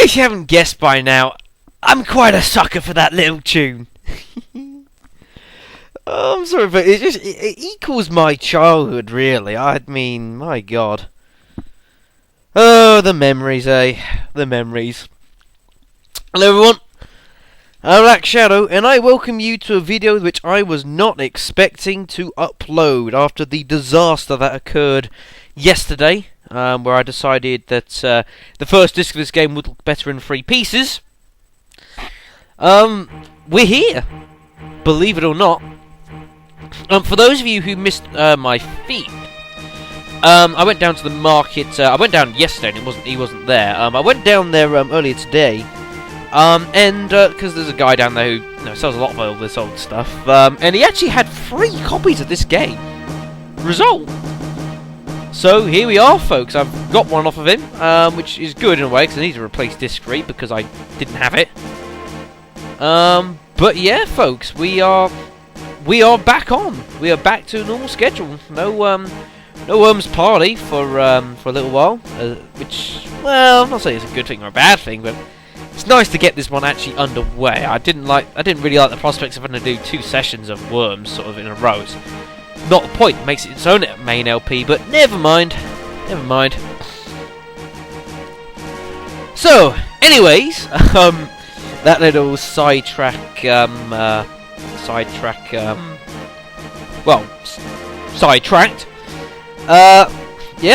case you haven't guessed by now, I'm quite a sucker for that little tune. Oh, I'm sorry, but it equals my childhood, really. I mean, my God. Oh, the memories, eh? The memories. Hello, everyone. I'm Black Shadow, and I welcome you to a video which I was not expecting to upload after the disaster that occurred yesterday, where I decided that the first disc of this game would look better in 3 pieces. We're here, believe it or not. For those of you who missed my feed, I went down to the market. I went down yesterday, and he wasn't there. I went down there earlier today, and because there's a guy down there who sells a lot of all this old stuff, and he actually had 3 copies of this game. Result. So here we are, folks. I've got one off of him, which is good in a way because I need to replace disc 3 because I didn't have it. But yeah, folks, we are back on. We are back to a normal schedule. No Worms party for a little while, which, well, I'm not saying it's a good thing or a bad thing, but it's nice to get this one actually underway. I didn't really like the prospects of having to do 2 sessions of Worms sort of in a row. It's not the point. It makes it its own main LP, but never mind. Never mind. So, anyways, that little sidetracked. Yeah,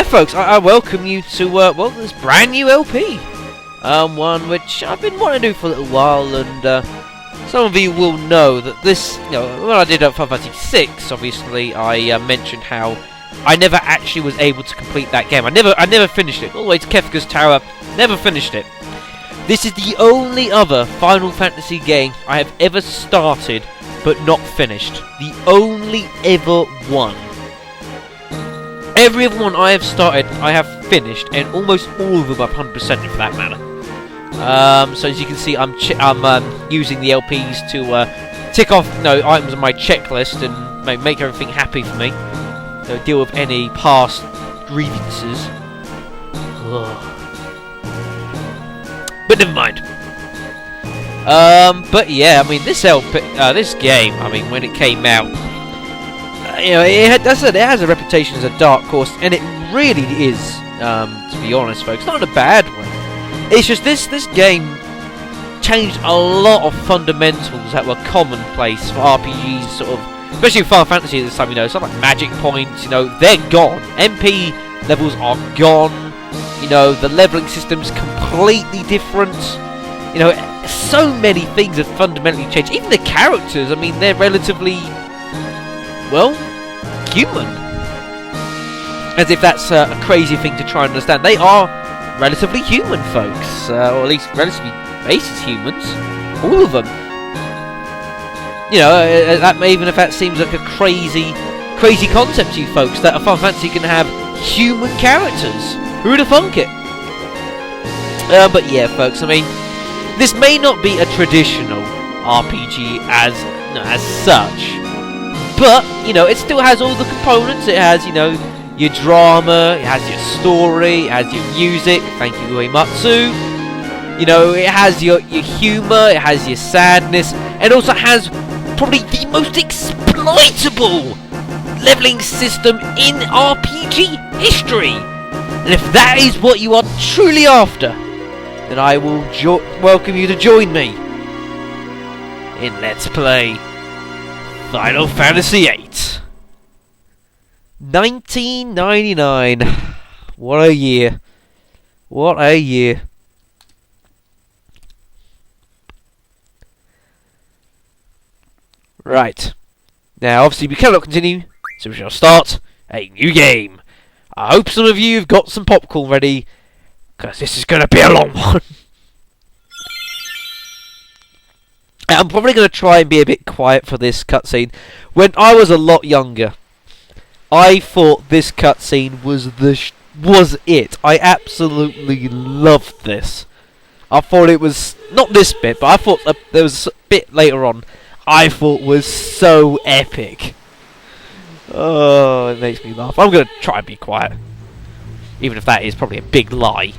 folks, I welcome you to this brand new LP. One which I've been wanting to do for a little while, and some of you will know that this, when I did Final Fantasy VI, obviously I mentioned how I never actually was able to complete that game. I never finished it. All the way to Kefka's Tower, never finished it. This is the only other Final Fantasy game I have ever started but not finished. The only ever one. Every other one I have started, I have finished, and almost all of them I've 100%ed for that matter. So as you can see, I'm using the LPs to tick off items on my checklist and make everything happy for me. Deal with any past grievances. Ugh. But never mind. But yeah, I mean this game, I mean when it came out, it has a reputation as a dark horse, and it really is. To be honest, folks, not in a bad way. It's just this game changed a lot of fundamentals that were commonplace for RPGs, sort of, especially Final Fantasy at this time. Stuff like magic points, they're gone. MP levels are gone. The leveling system's completely different. So many things have fundamentally changed. Even the characters, I mean, they're relatively, well, human. As if that's a crazy thing to try and understand. They are relatively human, folks. Or at least relatively basis humans. All of them. Even if that seems like a crazy concept to you folks, that a Final Fantasy can have human characters. Who'd have thunk it? But yeah, folks, I mean, this may not be a traditional RPG as such, but it still has all the components. It has your drama, it has your story, it has your music. Thank you, Uematsu. It has your humor, it has your sadness, and also has probably the most exploitable leveling system in RPG history. And if that is what you are truly after, then I will welcome you to join me in Let's Play Final Fantasy VIII. 1999. What a year. What a year. Right. Now, obviously, we cannot continue, so we shall start a new game. I hope some of you have got some popcorn ready, because this is going to be a long one. I'm probably going to try and be a bit quiet for this cutscene. When I was a lot younger, I thought this cutscene was it. I absolutely loved this. I thought it was, not this bit, but I thought there was a bit later on I thought was so epic. Oh, it makes me laugh. I'm going to try and be quiet. Even if that is probably a big lie.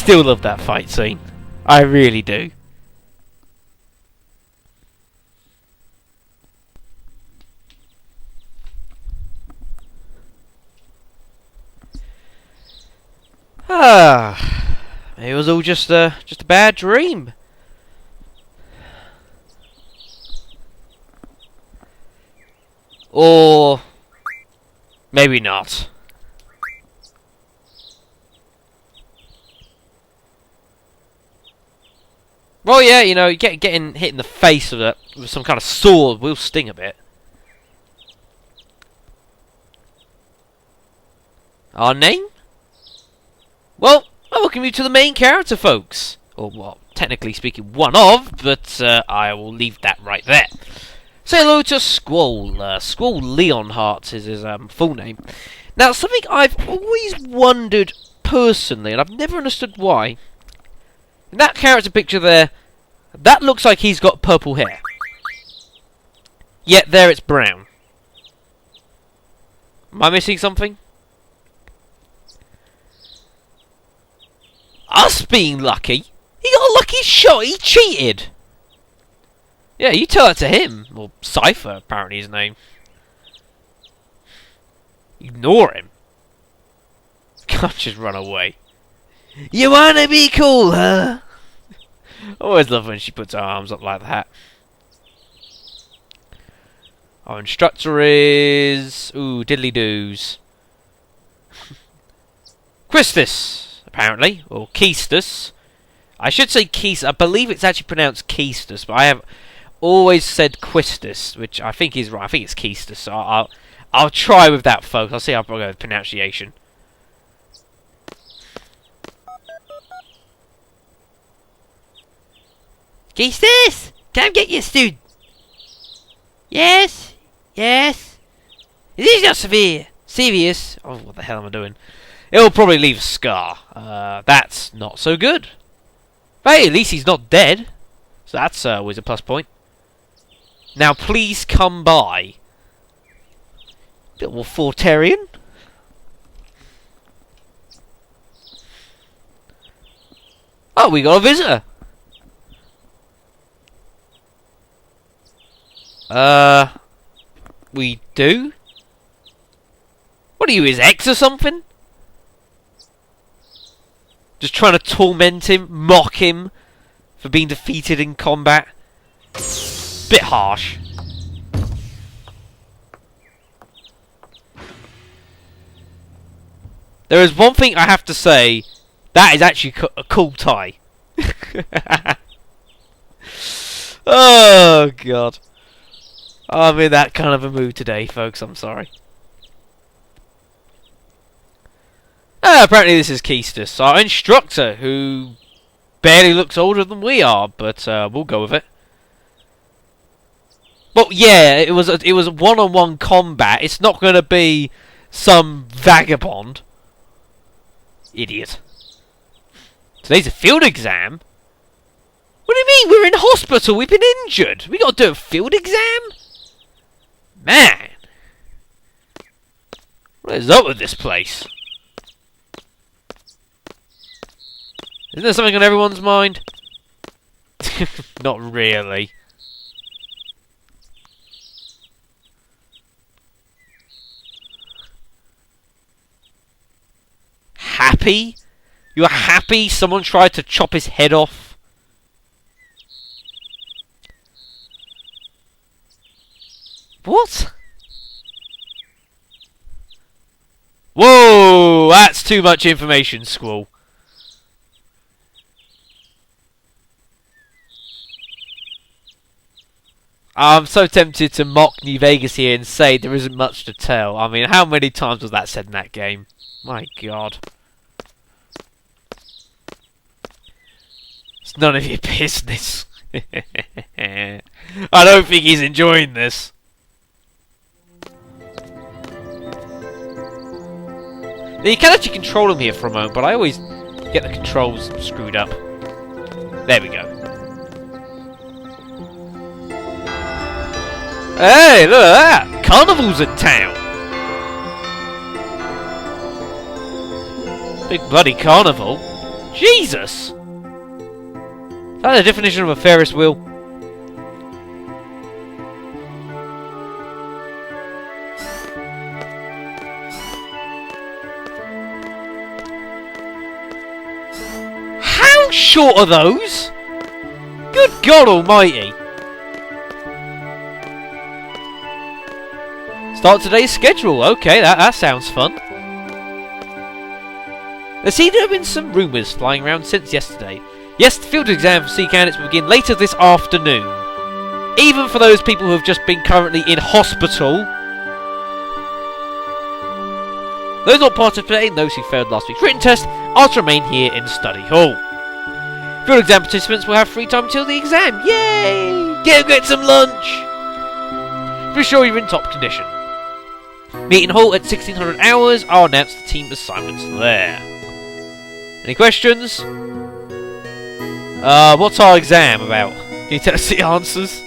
still love that fight scene. I really do. It was all just a bad dream. Or maybe not. Well, yeah, you know, getting hit in the face with some kind of sword will sting a bit. Our name? Well, I welcome you to the main character, folks. Or, well, technically speaking, one of, but I will leave that right there. Say hello to Squall. Squall Leonhardt is his full name. Now, something I've always wondered personally, and I've never understood why. In that character picture there, that looks like he's got purple hair. Yet there it's brown. Am I missing something? Us being lucky? He got a lucky shot, he cheated! Yeah, you tell that to him. Or Cypher, apparently his name. Ignore him. Can't just run away. You wanna be cool, huh? I always love when she puts her arms up like that. Our instructor is... Ooh, diddly-doos. Quistis, apparently. Or Keistus. I should say Keistus. I believe it's actually pronounced Keistus, but I have always said Quistis, which I think is right. I think it's Keistus, so I'll try with that, folks. I'll see how I go with pronunciation. Keistus! Come get your student! Yes? Yes? It is not severe. Serious? Oh, what the hell am I doing? It'll probably leave a scar. That's not so good. But hey, at least he's not dead. So that's always a plus point. Now please come by. Bit more Fortarian. Oh, we got a visitor. We do? What are you, his ex or something? Just trying to torment him, mock him for being defeated in combat. Bit harsh. There is one thing I have to say. That is actually a cool tie. Oh, God. I'm in that kind of a mood today, folks. I'm sorry. Apparently this is Keistus, our instructor, who barely looks older than we are, but we'll go with it. But yeah, it was a one-on-one combat. It's not going to be some vagabond. Idiot. Today's a field exam? What do you mean? We're in hospital. We've been injured. We got to do a field exam? Man. What is up with this place? Isn't there something on everyone's mind? Not really. Happy? You're happy someone tried to chop his head off? What? Whoa! That's too much information, Squall. I'm so tempted to mock New Vegas here and say there isn't much to tell. I mean, how many times was that said in that game? My God. It's none of your business. I don't think he's enjoying this. Now, you can actually control him here for a moment, but I always get the controls screwed up. There we go. Hey, look at that! Carnival's in town! Big bloody carnival. Jesus! Is that the definition of a Ferris wheel? How short are those? Good God Almighty! Start today's schedule. Okay, that sounds fun. There seem to have been some rumours flying around since yesterday. Yes, the field exam for C candidates will begin later this afternoon. Even for those people who have just been currently in hospital. Those not participating, those who failed last week's written test, are to remain here in study hall. Field exam participants will have free time until the exam. Yay! Get some lunch! Be sure you're in top condition. Meeting hall at 1600 hours. I'll announce the team assignments there. Any questions? What's our exam about? Can you tell us the answers?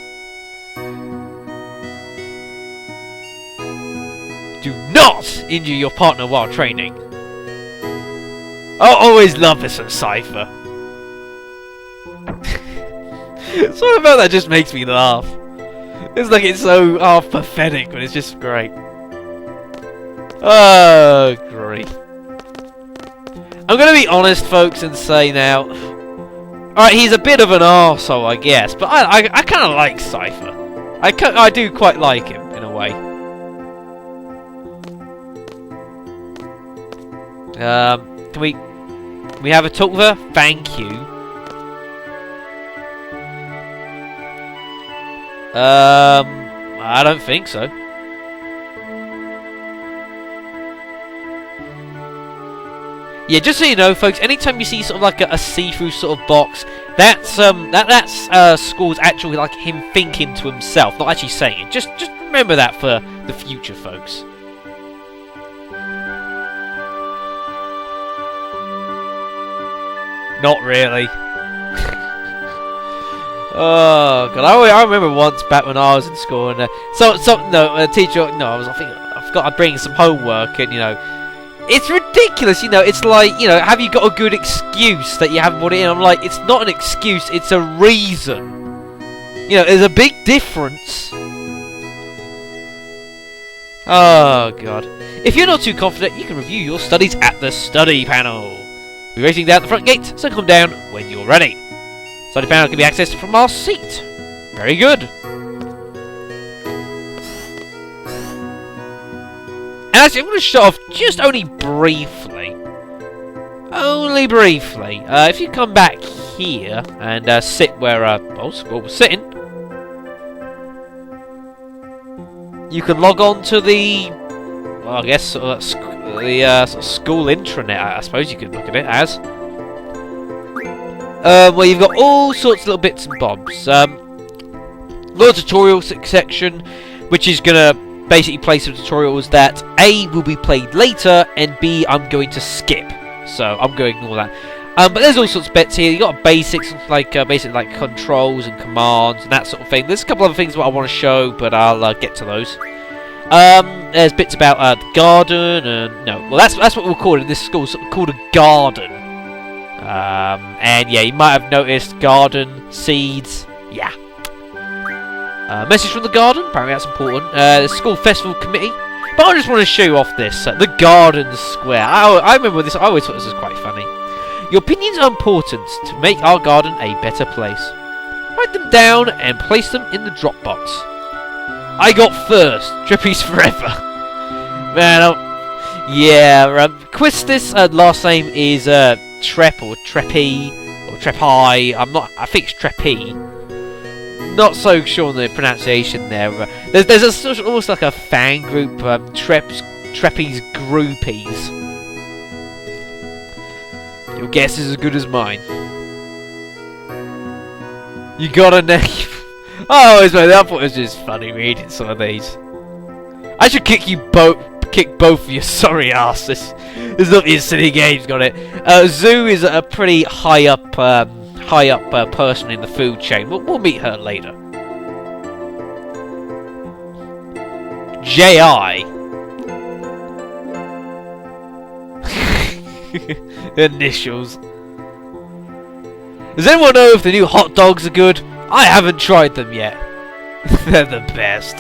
Do not injure your partner while training. I always love this from Cypher. Something about that just makes me laugh. It's like it's so half pathetic, but it's just great. Oh, great. I'm going to be honest, folks, and say now... Alright, he's a bit of an arsehole, I guess, but I kind of like Cypher. I do quite like him, in a way. Can we have a talk with her? Thank you. I don't think so. Yeah, just so you know, folks, anytime you see sort of like a see-through sort of box, that's Squall's actually like him thinking to himself, not actually saying it. Just remember that for the future, folks. Not really. Oh god, I remember once back when I was in school, and a teacher, I forgot I'd bring some homework, and it's ridiculous, it's like, have you got a good excuse that you haven't put it in? I'm like, it's not an excuse, it's a reason. There's a big difference. Oh god. If you're not too confident, you can review your studies at the study panel. We're racing down the front gate, so come down when you're ready. Study panel can be accessed from our seat. Very good. And actually, I'm going to show off just only briefly. Only briefly. If you come back here and sit where Squall was sitting, you can log on to the, well, I guess sort of school intranet. I suppose you could look at it as. Well, you've got all sorts of little bits and bobs. Little tutorial section, which is gonna basically play some tutorials that A, will be played later, and B, I'm going to skip. So I'm going to ignore that. But there's all sorts of bits here. You got basics like basic like controls and commands and that sort of thing. There's a couple other things that I want to show, but I'll get to those. There's bits about the garden and that's what we'll call it in this school. It's called a garden. And yeah, you might have noticed garden seeds. Yeah. Message from the garden. Apparently that's important. The school festival committee. But I just want to show you off this. The garden square. I remember this. I always thought this was quite funny. Your opinions are important to make our garden a better place. Write them down and place them in the Dropbox. I got first. Trapeze forever. Man, yeah. Quistis last name is Trep or Treppy or Trepi. I think it's Treppy. Not so sure on the pronunciation there. There's a sort of almost like a fan group, Treppy's Groupies. Your guess is as good as mine. You got a name? I thought it was just funny reading some of these. I should kick both of your sorry asses. There's not these silly games, got it. Zoo is a pretty high up person in the food chain. We'll meet her later. J.I. Initials. Does anyone know if the new hot dogs are good? I haven't tried them yet. They're the best.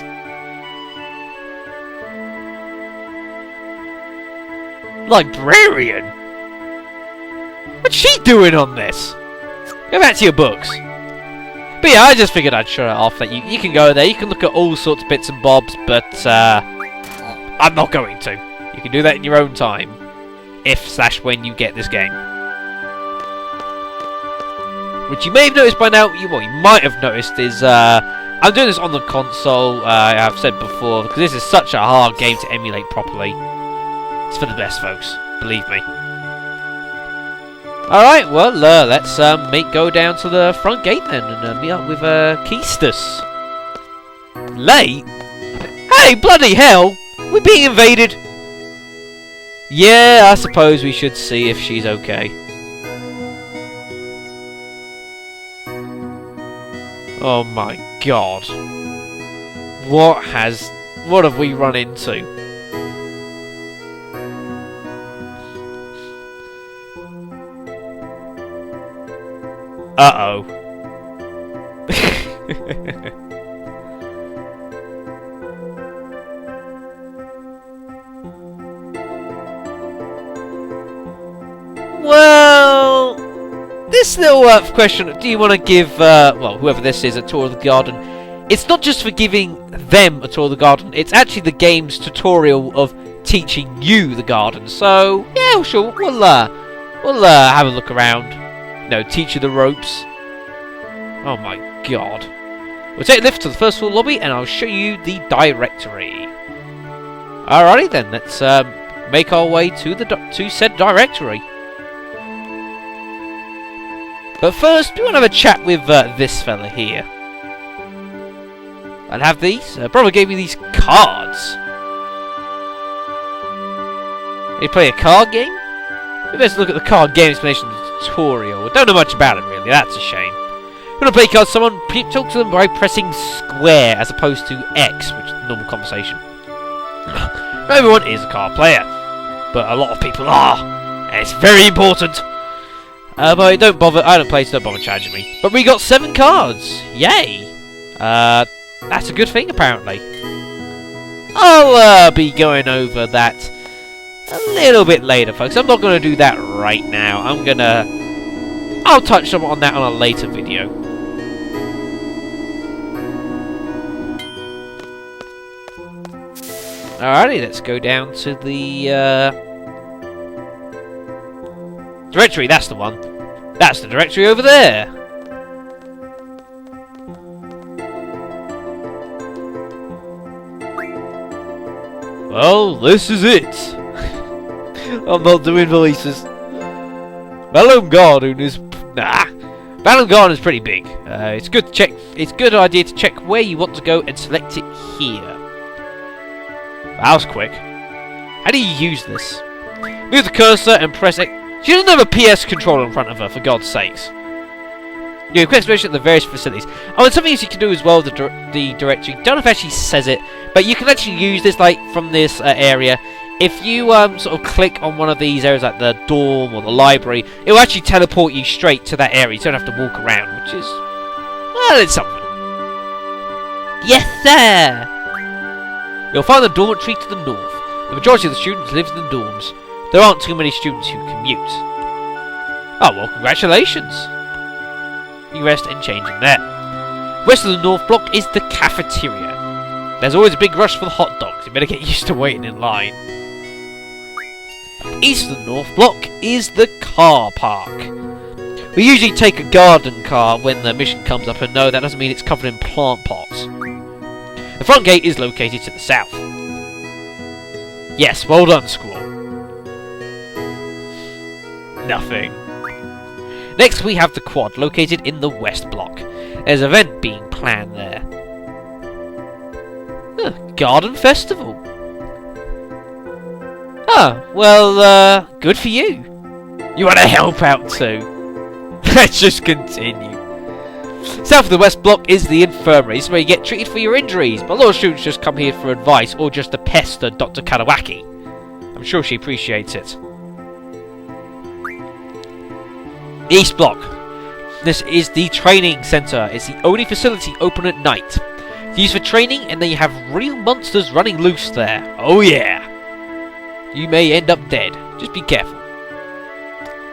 Librarian? What's she doing on this? Go back to your books. But yeah, I just figured I'd show it off that you can go there, you can look at all sorts of bits and bobs, but I'm not going to. You can do that in your own time. If/when you get this game. Which you may have noticed by now, you might have noticed is, I'm doing this on the console, I've said before, because this is such a hard game to emulate properly. It's for the best, folks. Believe me. Alright, well, let's go down to the front gate then, and meet up with Keistus. Late? Hey, bloody hell! We're being invaded! Yeah, I suppose we should see if she's okay. Oh my god. What have we run into? Uh-oh. Well, this little question, do you want to give, well, whoever this is, a tour of the garden? It's not just for giving them a tour of the garden, it's actually the game's tutorial of teaching you the garden. So, yeah, sure, we'll have a look around. No, teach you the ropes. Oh my god. We'll take a lift to the first floor lobby and I'll show you the directory. Alrighty then, let's make our way to said directory. But first, we want to have a chat with this fella here. I'll have these. Brother gave me these cards. You play a card game? We best look at the card game explanation tutorial. I don't know much about it really, that's a shame. If you want to play cards, someone talk to them by pressing square as opposed to X, which is normal conversation. Not everyone is a card player, but a lot of people are, and it's very important. But don't bother, I don't play, so don't bother charging me. But we got 7 cards! Yay! That's a good thing, apparently. I'll be going over that a little bit later, folks. I'm not going to do that right now. I'll touch on that on a later video. Alrighty, let's go down to the directory. That's the one. That's the directory over there. Well, this is it. I'm not doing voices. Balloon Garden is Balloon Garden is pretty big. It's good to check. It's a good idea to check where you want to go and select it here. That was quick. How do you use this? Move the cursor and press X. She doesn't have a PS controller in front of her, for God's sakes. You request information at the various facilities. Oh, and something else you can do as well, the directory. Don't know if it actually says it, but you can actually use this, like, from this area. If you sort of click on one of these areas, like the dorm or the library, it will actually teleport you straight to that area. You don't have to walk around, which is, well, it's something. Yes, sir! You'll find the dormitory to the north. The majority of the students live in the dorms. There aren't too many students who commute. Oh, well, congratulations. You rest and change in there. West of the north block is the cafeteria. There's always a big rush for the hot dogs. You better get used to waiting in line. East of the north block is the car park. We usually take a garden car when the mission comes up, and no, that doesn't mean it's covered in plant pots. The front gate is located to the south. Yes, well done, Squall. Nothing. Next we have the quad, located in the west block. There's an event being planned there. Garden festival. Ah, well, good for you. You want to help out too. Let's just continue. South of the west block is the infirmary. This is where you get treated for your injuries. But a lot of students just come here for advice or just to pester Dr. Kadawaki. I'm sure she appreciates it. East block. This is the training centre. It's the only facility open at night. It's used for training, and then you have real monsters running loose there. Oh yeah! You may end up dead. Just be careful.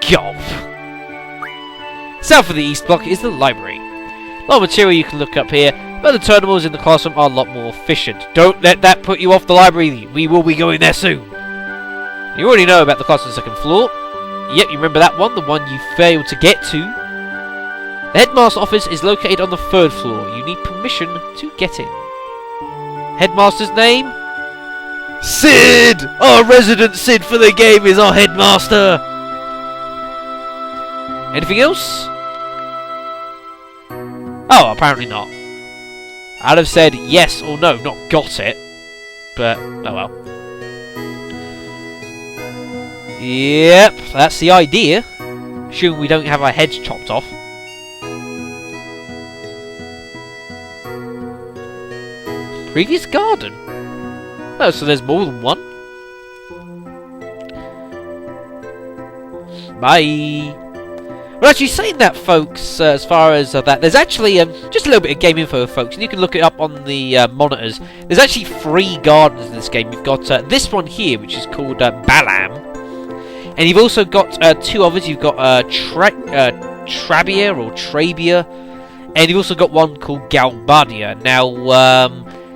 Golf. South of the East Block is the library. A lot of material you can look up here, but the terminals in the classroom are a lot more efficient. Don't let that put you off the library. We will be going there soon. You already know about the class on the second floor. Yep, you remember that one, the one you failed to get to. The headmaster's office is located on the third floor. You need permission to get in. Headmaster's name? Sid! Our resident Sid for the game is our headmaster! Anything else? Oh, apparently not. I'd have said yes or no, not got it. But, oh well. Yep, that's the idea. Assuming we don't have our heads chopped off. Previous garden? Oh, so there's more than one? Bye! Well, actually, saying that, folks, as far as that, there's actually just a little bit of game info, folks, and you can look it up on the monitors. There's actually 3 gardens in this game. You've got this one here, which is called Balam, and you've also got 2 others. You've got Trabia or Trabia, and you've also got one called Galbadia. Now,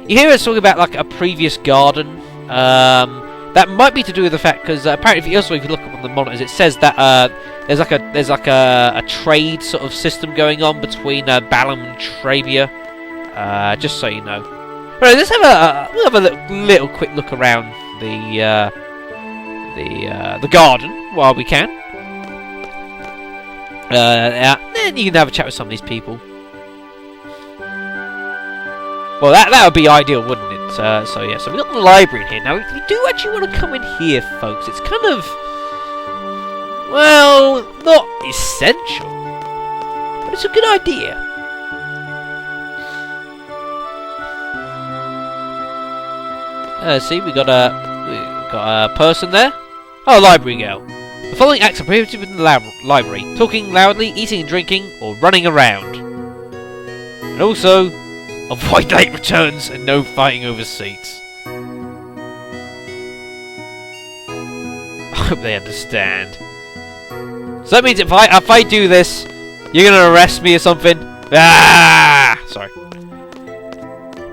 you hear us talking about like a previous garden. That might be to do with the fact because apparently, if you look up on the monitors, it says that there's like a trade sort of system going on between Balam and Trabia. Just so you know. Right, let's have we'll have a little quick look around the garden while we can. Then you can have a chat with some of these people. Well, that would be ideal, wouldn't it? So yeah, so we've got the library in here. Now, if you do actually want to come in here, folks, it's kind of, well, not essential, but it's a good idea. See, we got a person there. Oh, library girl. The following acts are prohibited within the library: talking loudly, eating and drinking, or running around. And also, avoid late returns and no fighting over seats. I hope they understand. So that means if I do this, you're gonna arrest me or something. Ah, sorry.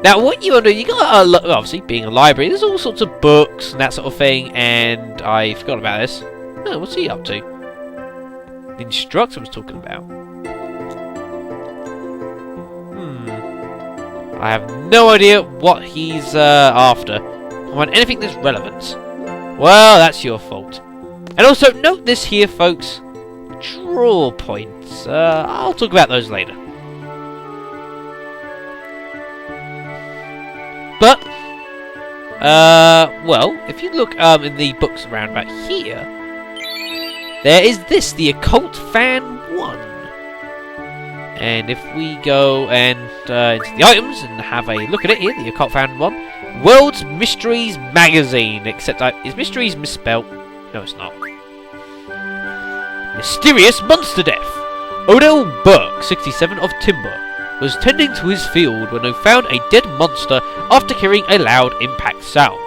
Now, what you want to do? You got obviously being a library. There's all sorts of books and that sort of thing. And I forgot about this. Oh, what's he up to? The instructor was talking about. I have no idea what he's after. I want anything that's relevant. Well, that's your fault. And also, note this here, folks. Draw points. I'll talk about those later. But, well, if you look in the books around about here, there is this, the Occult Fan 1. And if we go and into the items and have a look at it here, the Occult Fan 1, World's Mysteries Magazine, except is Mysteries misspelt? No, it's not. Mysterious Monster Death. Odell Burke, 67 of Timber, was tending to his field when he found a dead monster after hearing a loud impact sound.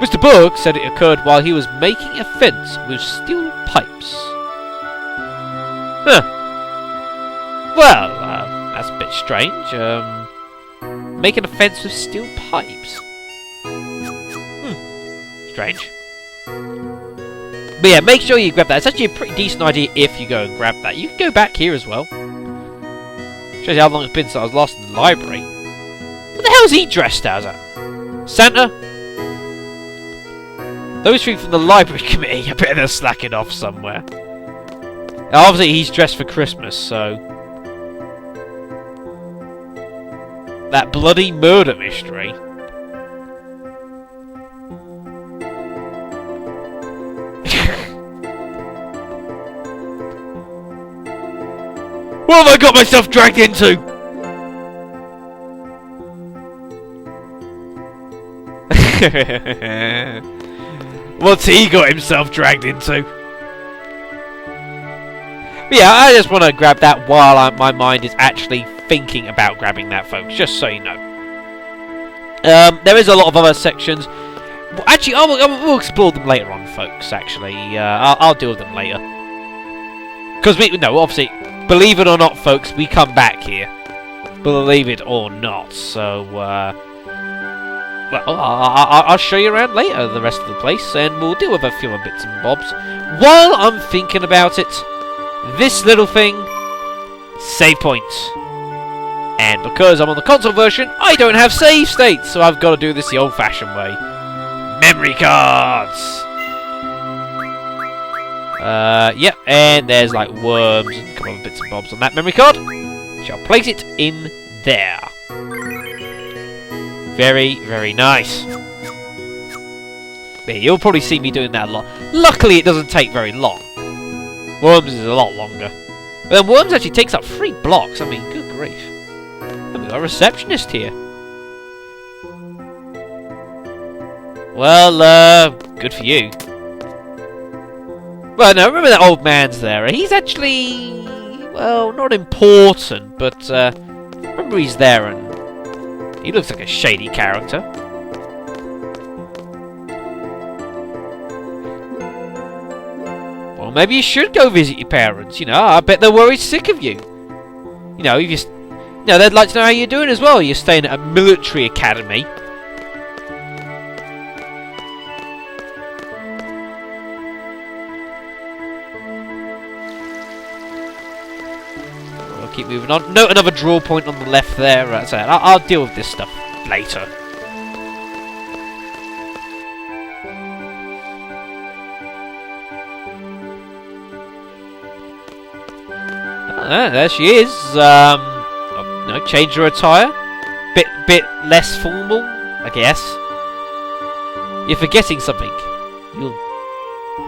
Mr. Burke said it occurred while he was making a fence with steel pipes. Huh. Well, that's a bit strange. Making a fence with steel pipes. Strange. But yeah, make sure you grab that. It's actually a pretty decent idea if you go and grab that. You can go back here as well. Shows you how long it's been since I was last in the library. What the hell is he dressed as? Santa? Those three from the library committee, I bet they're slacking off somewhere. Now, obviously he's dressed for Christmas, so... That bloody murder mystery. What have I got myself dragged into? What's he got himself dragged into? But yeah, I just want to grab that while my mind is actually thinking about grabbing that, folks, just so you know. There is a lot of other sections. Actually, we'll explore them later on, folks, actually. I'll deal with them later. Because obviously, believe it or not, folks, we come back here. Believe it or not. So, well, I'll show you around later, the rest of the place, and we'll deal with a few more bits and bobs. While I'm thinking about it, this little thing, save point. And because I'm on the console version, I don't have save states, so I've got to do this the old-fashioned way. Memory cards! Yep, and there's like worms and a couple of bits and bobs on that memory card. Shall place it in there. Very, very nice. Yeah, you'll probably see me doing that a lot. Luckily, it doesn't take very long. Worms is a lot longer. But then Worms actually takes up 3 blocks. I mean, good grief. And we've got a receptionist here. Well, good for you. Well, no, remember that old man's there. He's actually, well, not important, but remember he's there and he looks like a shady character. Well, maybe you should go visit your parents, you know. I bet they're worried sick of you. You know, they'd like to know how you're doing as well. You're staying at a military academy. We'll keep moving on. Note another draw point on the left there. Right, so I'll deal with this stuff later. There she is. No, change her attire. Bit less formal, I guess. You're forgetting something.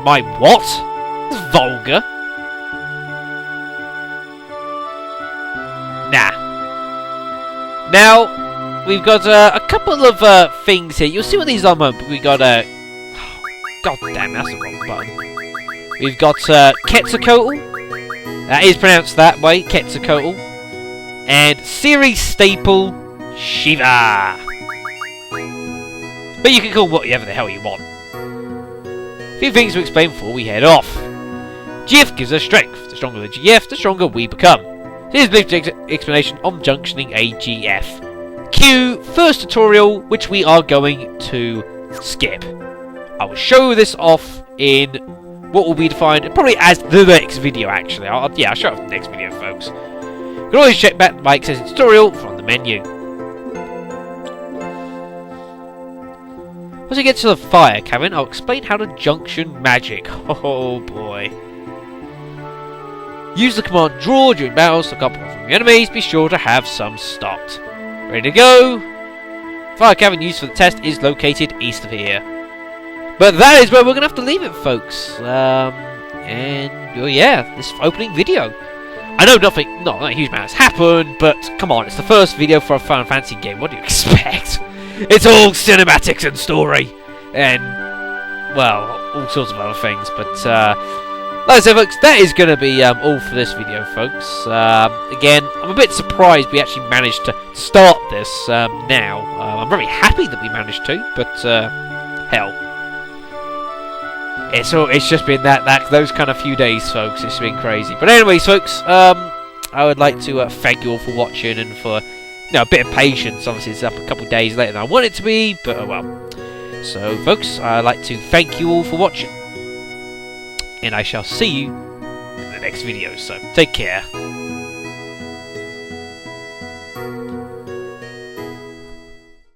My what? It's vulgar. Nah. Now, we've got a couple of things here. You'll see what these are in a moment. We got God damn, that's the wrong button. We've got Quetzalcoatl. That is pronounced that way, Quetzalcoatl. And series staple, Shiva. But you can call whatever the hell you want. A few things to explain before we head off. GF gives us strength. The stronger the GF, the stronger we become. Here's a brief explanation on junctioning a GF. Cue first tutorial, which we are going to skip. I will show this off in what will be defined probably as the next video, actually. I'll show it in the next video, folks. You can always check back my extensive tutorial from the menu. Once we get to the fire cabin, I'll explain how to junction magic. Oh boy. Use the command draw during battles to couple from your enemies. Be sure to have some stocked. Ready to go? Fire cabin used for the test is located east of here. But that is where we're going to have to leave it, folks. This opening video. I know not a huge amount has happened, but come on, it's the first video for a Final Fantasy game. What do you expect? It's all cinematics and story. And, well, all sorts of other things. But, like I said, folks, that is going to be all for this video, folks. Again, I'm a bit surprised we actually managed to start this now. I'm very happy that we managed to, but, hell. It's just been those kind of few days, folks. It's been crazy. But anyways, folks, I would like to thank you all for watching and for a bit of patience. Obviously, it's up a couple of days later than I want it to be, but oh well. So, folks, I'd like to thank you all for watching, and I shall see you in the next video. So, take care.